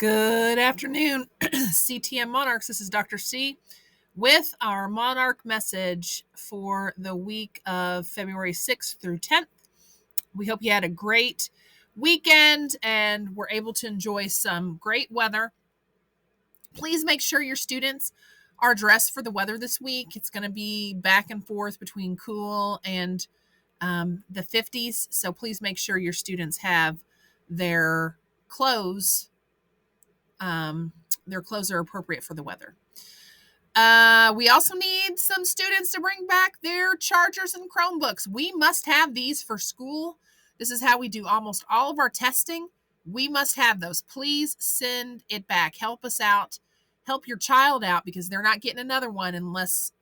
Good afternoon, CTM Monarchs. This is Dr. C with our Monarch message for the week of February 6th through 10th. We hope you had a great weekend and were able to enjoy some great weather. Please make sure your students are dressed for the weather this week. It's going to be back and forth between cool and the 50s. So please make sure your students have their clothes are appropriate for the weather. We also need some students to bring back their chargers and Chromebooks. We must have these for school. This is how we do almost all of our testing. We must have those. Please send it back. Help us out. Help your child out because they're not getting another one unless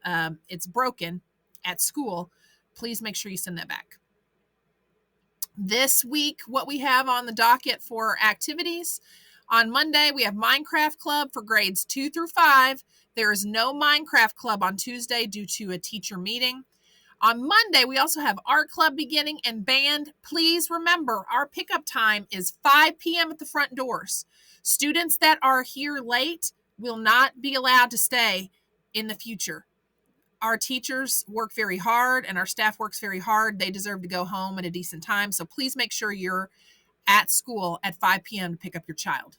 it's broken at school. Please make sure you send that back. This week, what we have on the docket for activities. On Monday, we have Minecraft Club for grades 2 through 5. There is no Minecraft Club on Tuesday due to a teacher meeting. On Monday, we also have Art Club beginning and band. Please remember, our pickup time is 5 p.m. at the front doors. Students that are here late will not be allowed to stay in the future. Our teachers work very hard and our staff works very hard. They deserve to go home at a decent time. So please make sure you're at school at 5 p.m. to pick up your child.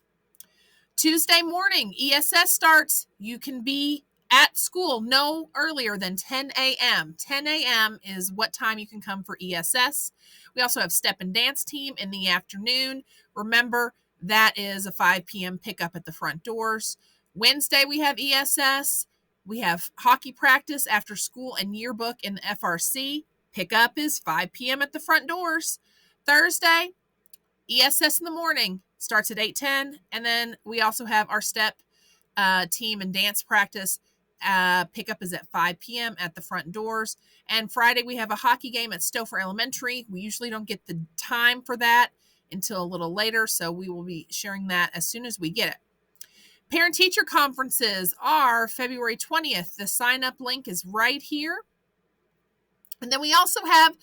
Tuesday morning, ESS starts. You can be at school no earlier than 10 a.m. 10 a.m. is what time you can come for ESS. We also have step and dance team in the afternoon. Remember, that is a 5 p.m. pickup at the front doors. Wednesday, we have ESS. We have hockey practice after school and yearbook in the FRC. Pickup is 5 p.m. at the front doors. Thursday, ESS in the morning starts at 8:10, and then we also have our step team and dance practice. Pickup is at 5 p.m. at the front doors. And Friday, we have a hockey game at Stouffer Elementary. We usually don't get the time for that until a little later, so we will be sharing that as soon as we get it. Parent-teacher conferences are February 20th. The sign-up link is right here. And then we also have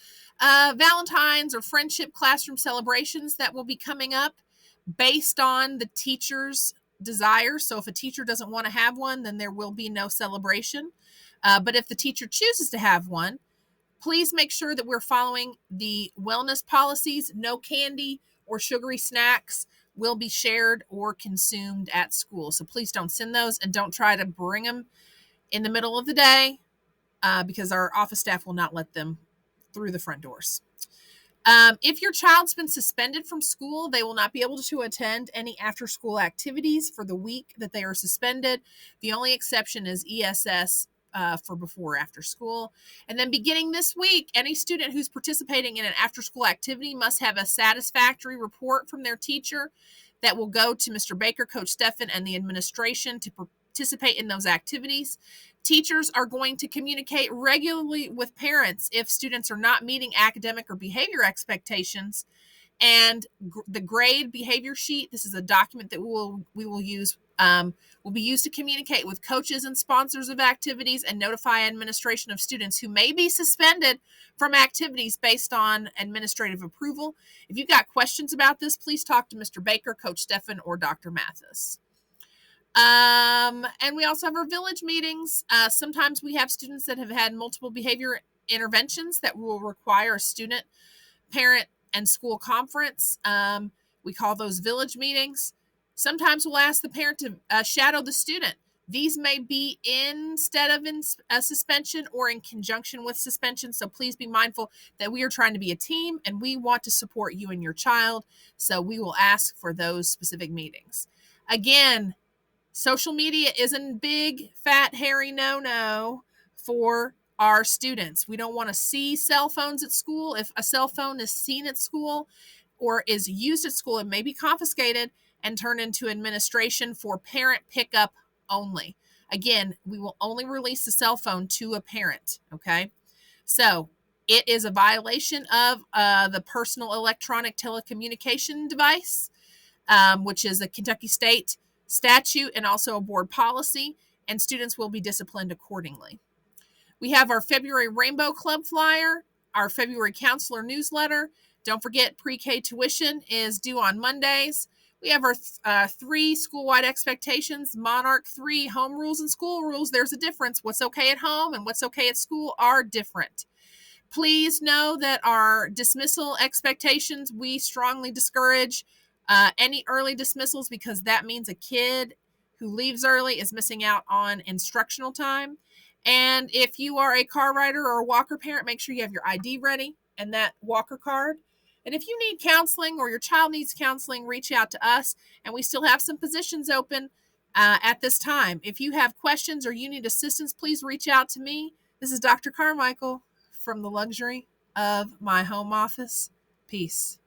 Valentine's or friendship classroom celebrations that will be coming up based on the teacher's desire. So if a teacher doesn't want to have one, then there will be no celebration. But if the teacher chooses to have one, please make sure that we're following the wellness policies. No candy or sugary snacks will be shared or consumed at school. So please don't send those and don't try to bring them in the middle of the day. Because our office staff will not let them through the front doors. If your child's been suspended from school, they will not be able to attend any after-school activities for the week that they are suspended. The only exception is ESS for before or after school. And then beginning this week, any student who's participating in an after-school activity must have a satisfactory report from their teacher that will go to Mr. Baker, Coach Steffen, and the administration to participate in those activities. Teachers are going to communicate regularly with parents if students are not meeting academic or behavior expectations. And the grade behavior sheet, this is a document that we will use, will be used to communicate with coaches and sponsors of activities and notify administration of students who may be suspended from activities based on administrative approval. If you've got questions about this, please talk to Mr. Baker, Coach Steffen, or Dr. Mathis. And we also have our village meetings. Sometimes we have students that have had multiple behavior interventions that will require a student, parent, and school conference. We call those village meetings. Sometimes we'll ask the parent to shadow the student. These may be instead of in a suspension or in conjunction with suspension. So please be mindful that we are trying to be a team and we want to support you and your child. So we will ask for those specific meetings. Again, social media is a big, fat, hairy no-no for our students. We don't want to see cell phones at school. If a cell phone is seen at school or is used at school, it may be confiscated and turned into administration for parent pickup only. Again, we will only release the cell phone to a parent, okay? So it is a violation of the personal electronic telecommunication device, which is a Kentucky state statute and also a board policy, and students will be disciplined accordingly. We have our February Rainbow Club flyer, our February counselor newsletter. Don't forget, pre-K tuition is due on Mondays. We have our 3 school-wide expectations, Monarch 3, home rules and school rules. There's a difference. What's okay at home and what's okay at school are different. Please know that our dismissal expectations, we strongly discourage any early dismissals because that means a kid who leaves early is missing out on instructional time. And if you are a car rider or a walker parent, make sure you have your ID ready and that walker card. And if you need counseling or your child needs counseling, reach out to us. And we still have some positions open at this time. If you have questions or you need assistance, please reach out to me. This is Dr. Carmichael from the luxury of my home office. Peace.